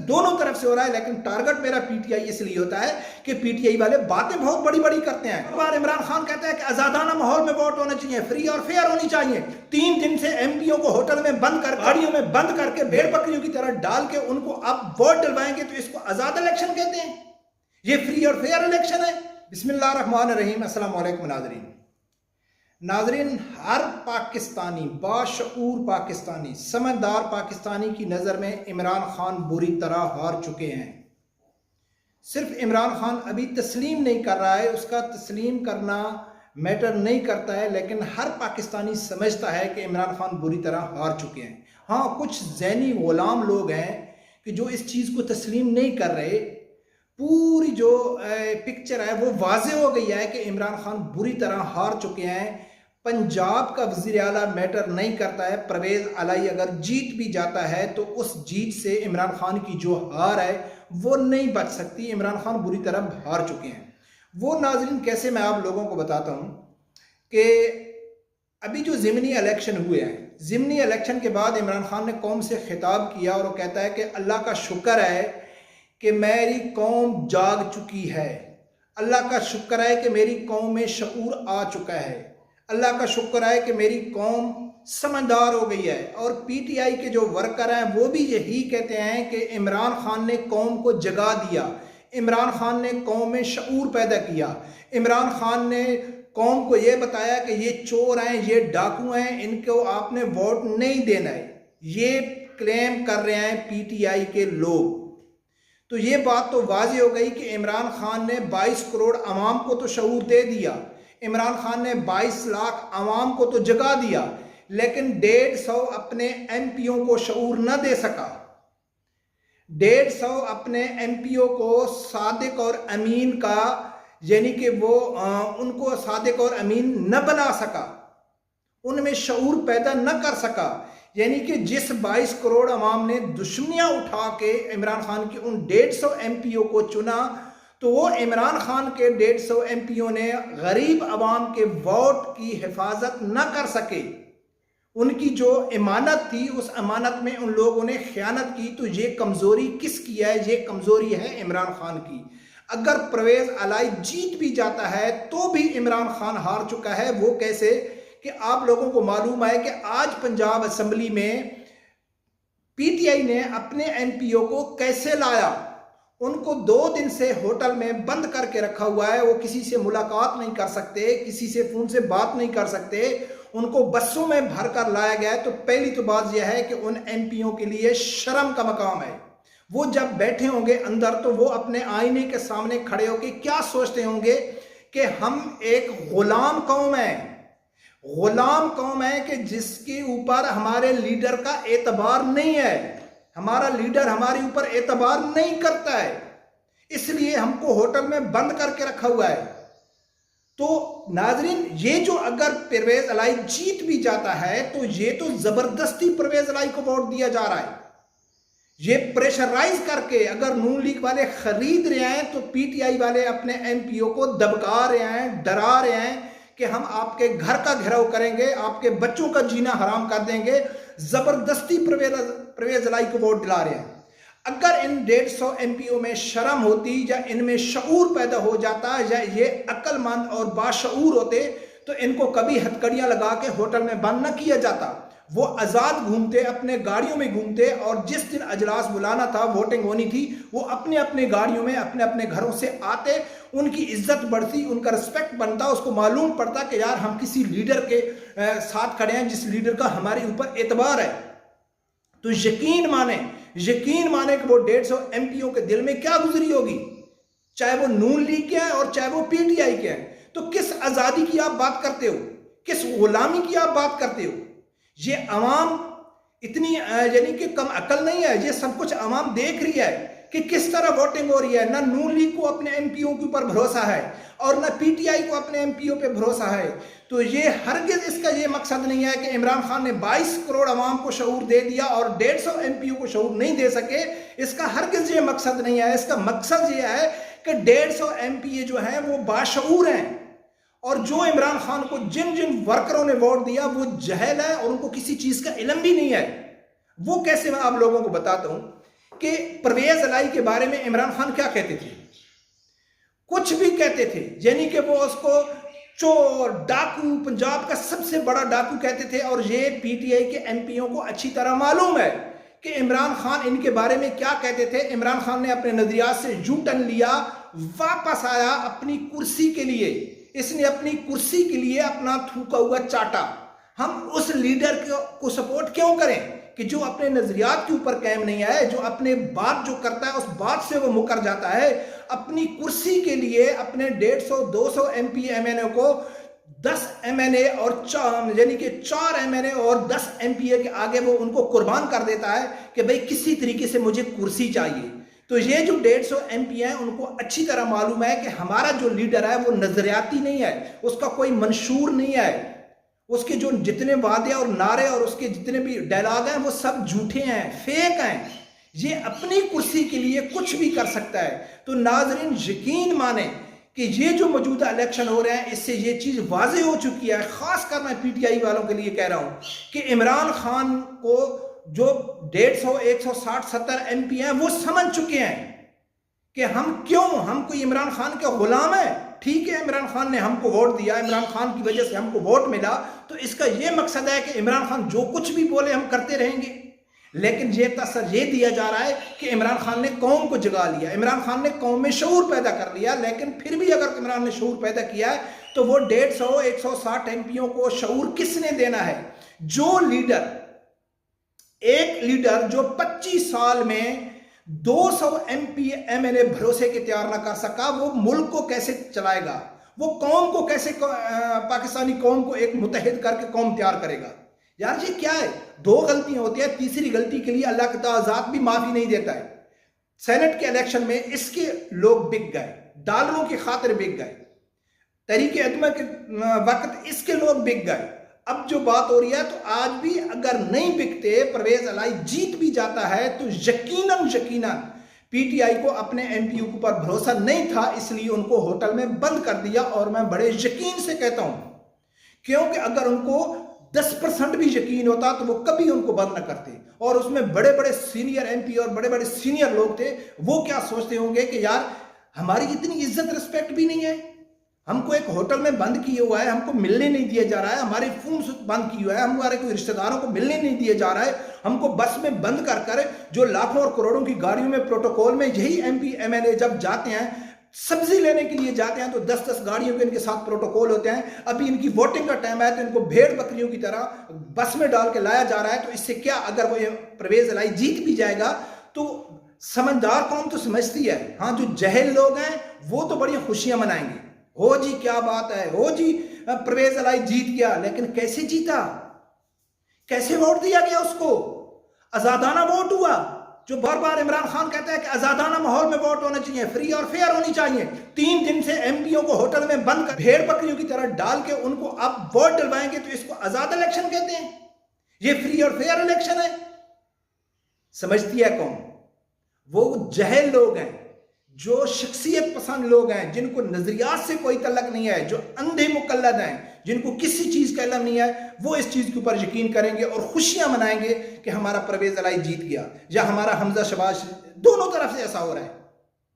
दोनों तरफ से हो रहा है, लेकिन टारगेट मेरा पीटीआई इसलिए होता है कि पीटीआई वाले बातें बहुत बड़ी बड़ी करते हैं। एक बार इमरान खान कहता है कि आजादाना माहौल में वोट होना चाहिए, फ्री और फेयर होनी चाहिए। 3 दिन से एमपीओ को होटल में बंद कर, गाड़ियों में बंद करके भेड़ बकरियों की तरह डाल के उनको अब वोट डलवाएंगे, तो इसको आजाद इलेक्शन कहते हैं? ये फ्री और फेयर इलेक्शन है? बिस्मिल्लाहिर्रहमानिर्रहीम। अस्सलाम वालेकुम नाजरीन, हर पाकिस्तानी, बाशऊर पाकिस्तानी, समझदार पाकिस्तानी की नज़र में इमरान खान बुरी तरह हार चुके हैं। सिर्फ इमरान खान अभी तस्लीम नहीं कर रहा है, उसका तस्लीम करना मैटर नहीं करता है, लेकिन हर पाकिस्तानी समझता है कि इमरान खान बुरी तरह हार चुके हैं। हाँ, कुछ ज़हनी गुलाम लोग हैं कि जो इस चीज़ को तस्लीम नहीं कर रहे। पूरी जो पिक्चर है वो वाज़े हो गई है कि इमरान खान बुरी तरह हार चुके हैं। पंजाब का वज़ीर आला मैटर नहीं करता है। परवेज़ अलाई अगर जीत भी जाता है तो उस जीत से इमरान खान की जो हार है वो नहीं बच सकती। इमरान खान बुरी तरह हार चुके हैं। वो नाज़रीन कैसे, मैं आप लोगों को बताता हूँ कि अभी जो ज़िमनी इलेक्शन हुए हैं, ज़िमनी इलेक्शन के बाद इमरान खान ने कौम से खिताब किया और वो कहता है कि अल्लाह का शुक्र है कि मेरी कौम जाग चुकी है। अल्लाह का शुक्र है कि मेरी कौम में शऊर आ चुका है। अल्लाह का शुक्र है कि मेरी कौम समझदार हो गई है। और पीटीआई के जो वर्कर हैं वो भी यही कहते हैं कि इमरान खान ने कौम को जगा दिया, इमरान खान ने कौम में शऊर पैदा किया, इमरान खान ने कौम को ये बताया कि ये चोर हैं, ये डाकू हैं, इनको आपने वोट नहीं देना है। ये क्लेम कर रहे हैं पीटीआई के लोग। तो ये बात तो वाज़ेह हो गई कि इमरान खान ने 22 करोड़ अवाम को तो शऊर दे दिया, इमरान खान ने 22 लाख अवाम को तो जगा दिया, लेकिन 150 अपने एमपीओ को शऊर न दे सका। 150 अपने एमपीओ को सादिक और अमीन का, यानी कि वो उनको सादिक और अमीन न बना सका, उनमें शऊर पैदा न कर सका। यानी कि जिस 22 करोड़ अवाम ने दुश्मनियां उठा के इमरान खान की उन 150 एमपीओ को चुना, तो वो इमरान खान के 150 एमपीओ ने गरीब अवाम के वोट की हिफाजत न कर सके। उनकी जो इमानत थी उस अमानत में उन लोगों ने खयानत की। तो ये कमज़ोरी किसकी है? ये कमज़ोरी है इमरान खान की। अगर परवेज़ अलाई जीत भी जाता है तो भी इमरान खान हार चुका है। वो कैसे कि आप लोगों को मालूम है कि आज पंजाब असम्बली में पीटीआई ने अपने एमपीओ को कैसे लाया। उनको 2 दिन से होटल में बंद करके रखा हुआ है। वो किसी से मुलाकात नहीं कर सकते, किसी से फ़ोन से बात नहीं कर सकते। उनको बसों में भर कर लाया गया है। तो पहली तो बात यह है कि उन एमपीओ के लिए शर्म का मकाम है। वो जब बैठे होंगे अंदर तो वो अपने आईने के सामने खड़े होकर क्या सोचते होंगे कि हम एक गुलाम कौम है, गुलाम कौम है कि जिसके ऊपर हमारे लीडर का एतबार नहीं है, हमारा लीडर हमारे ऊपर एतबार नहीं करता है, इसलिए हमको होटल में बंद करके रखा हुआ है। तो नाजरीन, ये जो अगर परवेज़ अलाई जीत भी जाता है तो ये तो जबरदस्ती परवेज़ अलाई को वोट दिया जा रहा है। ये प्रेशराइज करके अगर नून लीग वाले खरीद रहे हैं तो पीटीआई वाले अपने एमपीओ को दबका रहे हैं, डरा रहे हैं कि हम आपके घर का घेराव करेंगे, आपके बच्चों का जीना हराम कर देंगे। जबरदस्ती परवेज़ अलाई को वोट दिला रहे हैं। अगर इन 150 एमपीओ में शर्म होती या इनमें शऊर पैदा हो जाता या ये अक्लमंद और बाशऊर होते तो इनको कभी हथकड़ियां लगा के होटल में बंद न किया जाता। वो आज़ाद घूमते, अपने गाड़ियों में घूमते, और जिस दिन अजलास बुलाना था, वोटिंग होनी थी, वो अपने अपने गाड़ियों में अपने अपने घरों से आते। उनकी इज्जत बढ़ती, उनका रिस्पेक्ट बनता, उसको मालूम पड़ता कि यार हम किसी लीडर के साथ खड़े हैं जिस लीडर का हमारे ऊपर एतबार है। तो यकीन माने कि वो 150 एमपीओ के दिल में क्या गुजरी होगी, चाहे वो नून लीग के हैं और चाहे वो पीटीआई के हैं। तो किस आज़ादी की आप बात करते हो, किस गुलामी की आप बात करते हो? ये अवाम इतनी यानी कि कम अकल नहीं है। ये सब कुछ अवाम देख रही है कि किस तरह वोटिंग हो रही है। ना नून लीग को अपने एमपीओ के ऊपर भरोसा है और ना पीटीआई को अपने एमपीओ पे भरोसा है। तो ये हरगिज इसका ये मकसद नहीं है कि इमरान खान ने 22 करोड़ अवाम को शऊर दे दिया और 150 एमपीओ को शऊर नहीं दे सके। इसका हरगिज ये मकसद नहीं है। इसका मकसद ये है कि 150 एमपीए जो हैं वो बाशऊर हैं, और जो इमरान खान को जिन जिन वर्करों ने वोट दिया वो जहल है और उनको किसी चीज का इल्म भी नहीं है। वो कैसे, मैं आप लोगों को बताता हूं कि परवेज अलाई के बारे में इमरान खान क्या कहते थे, कुछ भी कहते थे, यानी कि वो उसको चोर, डाकू, पंजाब का सबसे बड़ा डाकू कहते थे। और ये पीटीआई के एमपीओ को अच्छी तरह मालूम है कि इमरान खान इनके बारे में क्या कहते थे। इमरान खान ने अपने नजरियात से यू टर्न लिया, वापस आया अपनी कुर्सी के लिए। इसने अपनी कुर्सी के लिए अपना थूका हुआ चाटा। हम उस लीडर को सपोर्ट क्यों करें कि जो अपने नजरियात के ऊपर कायम नहीं आए, जो अपने बात जो करता है उस बात से वो मुकर जाता है। अपनी कुर्सी के लिए अपने 150-200 एमपी एमएनए को 10 एमएनए और यानी कि 4 एमएनए और 10 एमपीए के आगे वो उनको कुर्बान कर देता है कि भाई किसी तरीके से मुझे कुर्सी चाहिए। तो ये जो 150 एमपी हैं उनको अच्छी तरह मालूम है कि हमारा जो लीडर है वो नजरियाती नहीं है, उसका कोई मंशूर नहीं है, उसके जो जितने वादे और नारे और उसके जितने भी डायलॉग हैं वो सब झूठे हैं, फेक हैं। ये अपनी कुर्सी के लिए कुछ भी कर सकता है। तो नाजरीन यकीन माने कि ये जो मौजूदा इलेक्शन हो रहे हैं इससे ये चीज वाजे हो चुकी है। खासकर मैं पीटीआई वालों के लिए कह रहा हूं कि इमरान खान को जो 150, 160, 70 एमपी हैं वो समझ चुके हैं कि हम कोई इमरान खान के गुलाम है। ठीक है, इमरान खान ने हमको वोट दिया, इमरान खान की वजह से हमको वोट मिला, तो इसका यह मकसद है कि इमरान खान जो कुछ भी बोले हम करते रहेंगे। लेकिन ये तसर ये दिया जा रहा है कि इमरान खान ने कौम को जगा लिया, इमरान खान ने कौम में शऊर पैदा कर लिया। लेकिन फिर भी अगर इमरान ने शऊर पैदा किया है तो वो 150, 160 एमपीओ को शऊर किसने देना है? जो लीडर, एक लीडर जो 25 साल में 200 एमपी एमएनए भरोसे के तैयार ना कर सका, वो मुल्क को कैसे चलाएगा? वो कौम को कैसे, पाकिस्तानी कौम को एक मुतहिद करके कौम तैयार करेगा? यार ये क्या है? 2 गलतियां होती है, तीसरी गलती के लिए अल्लाह का ताज़ात भी माफी नहीं देता है। सेनेट के इलेक्शन में इसके लोग बिक गए, डॉलरों की खातिर बिक गए। तरीके अदम के वक्त इसके लोग बिक गए। अब जो बात हो रही है, तो आज भी अगर नहीं बिकते, परवेज अलाई जीत भी जाता है, तो यकीनन पीटीआई को अपने एमपीयू के ऊपर भरोसा नहीं था, इसलिए उनको होटल में बंद कर दिया। और मैं बड़े यकीन से कहता हूं, क्योंकि अगर उनको 10% भी यकीन होता तो वो कभी उनको बंद न करते। और उसमें बड़े बड़े सीनियर एमपी और बड़े बड़े सीनियर लोग थे, वो क्या सोचते होंगे कि यार हमारी इतनी इज्जत रिस्पेक्ट भी नहीं है, हमको एक होटल में बंद किया हुआ है, हमको मिलने नहीं दिया जा रहा है, हमारे फोन बंद किए हुआ है, हमारे कोई रिश्तेदारों को मिलने नहीं दिया जा रहा है, हमको बस में बंद कर कर जो लाखों और करोड़ों की गाड़ियों में प्रोटोकॉल में यही एमपी एमएलए जब जाते हैं, सब्जी लेने के लिए जाते हैं, तो 10-10 गाड़ियों के इनके साथ प्रोटोकॉल होते हैं। अभी इनकी वोटिंग का टाइम है तो इनको भेड़ बकरियों की तरह बस में डाल के लाया जा रहा है। तो इससे क्या, अगर वो परवेज अलाई जीत भी जाएगा तो समझदार कौम तो समझती है, हाँ जो जहल लोग हैं वो तो बड़ी खुशियां मनाएंगे, हो जी क्या बात है, हो जी परवेज अलाई जीत गया। लेकिन कैसे जीता? कैसे वोट दिया गया उसको? आजादाना वोट हुआ, जो बार बार इमरान खान कहता है कि आजादाना माहौल में वोट होना चाहिए, फ्री और फेयर होनी चाहिए। 3 दिन से एमपीओ को होटल में बंद कर भेड़ बकरियों की तरह डाल के उनको अब वोट डलवाएंगे, तो इसको आजाद इलेक्शन कहते हैं? ये फ्री और फेयर इलेक्शन है? समझती है कौन? वो जहल लोग हैं, जो शख्सियत पसंद लोग हैं, जिनको नजरियात से कोई तल्लक नहीं है, जो अंधे मुकल्लद हैं, जिनको किसी चीज का इल्म नहीं है, वो इस चीज के ऊपर यकीन करेंगे और खुशियां मनाएंगे कि हमारा परवेज अलाई जीत गया या हमारा हमजा शहबाज। दोनों तरफ से ऐसा हो रहा है,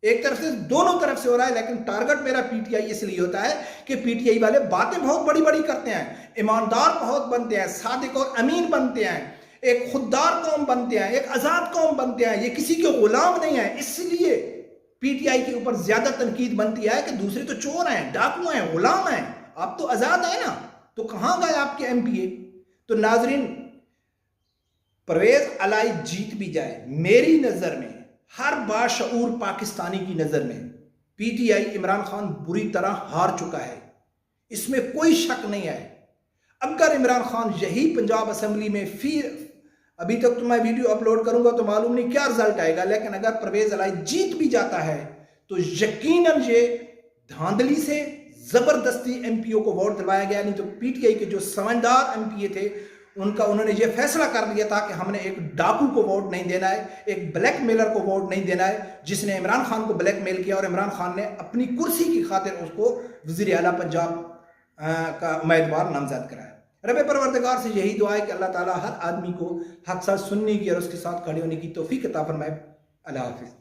एक तरफ से, दोनों तरफ से हो रहा है। लेकिन टारगेट मेरा पीटीआई इसलिए होता है कि पीटीआई वाले बातें बहुत बड़ी बड़ी करते हैं, ईमानदार बहुत बनते हैं, सादिक और अमीन बनते हैं, एक खुददार कौम बनते हैं, एक आजाद कौम बनते हैं, ये किसी के गुलाम नहीं है। इसलिए पीटीआई के ऊपर ज्यादा तनकीद बनती है कि दूसरे तो चोर हैं, डाकू हैं, गुलाम हैं, आप तो आजाद है ना, तो कहां गए आपके एमपीए? तो नाजरीन, परवेज अलाई जीत भी जाए, मेरी नजर में, हर बाशऊर पाकिस्तानी की नजर में पीटीआई इमरान खान बुरी तरह हार चुका है, इसमें कोई शक नहीं है। अगर इमरान खान यही पंजाब असेंबली में, फिर अभी तक तो मैं वीडियो अपलोड करूंगा तो मालूम नहीं क्या रिजल्ट आएगा, लेकिन अगर परवेज अलाई जीत भी जाता है तो यकीनन ये धांधली से जबरदस्ती एमपीओ को वोट दिलवाया गया। नहीं तो पीटीआई के जो समझदार एमपीए थे उन्होंने ये फैसला कर लिया था कि हमने एक डाकू को वोट नहीं देना है, एक ब्लैकमेलर को वोट नहीं देना है, जिसने इमरान खान को ब्लैकमेल किया और इमरान खान ने अपनी कुर्सी की खातिर उसको वज़ीर आला पंजाब का उम्मीदवार नामजद कराया। रब परवरदिगार से यही दुआ है कि अल्लाह ताला हर आदमी को हक साथ सुनने की और उसके साथ खड़े होने की तौफीक अता फरमाए। अल्लाह हाफिज़।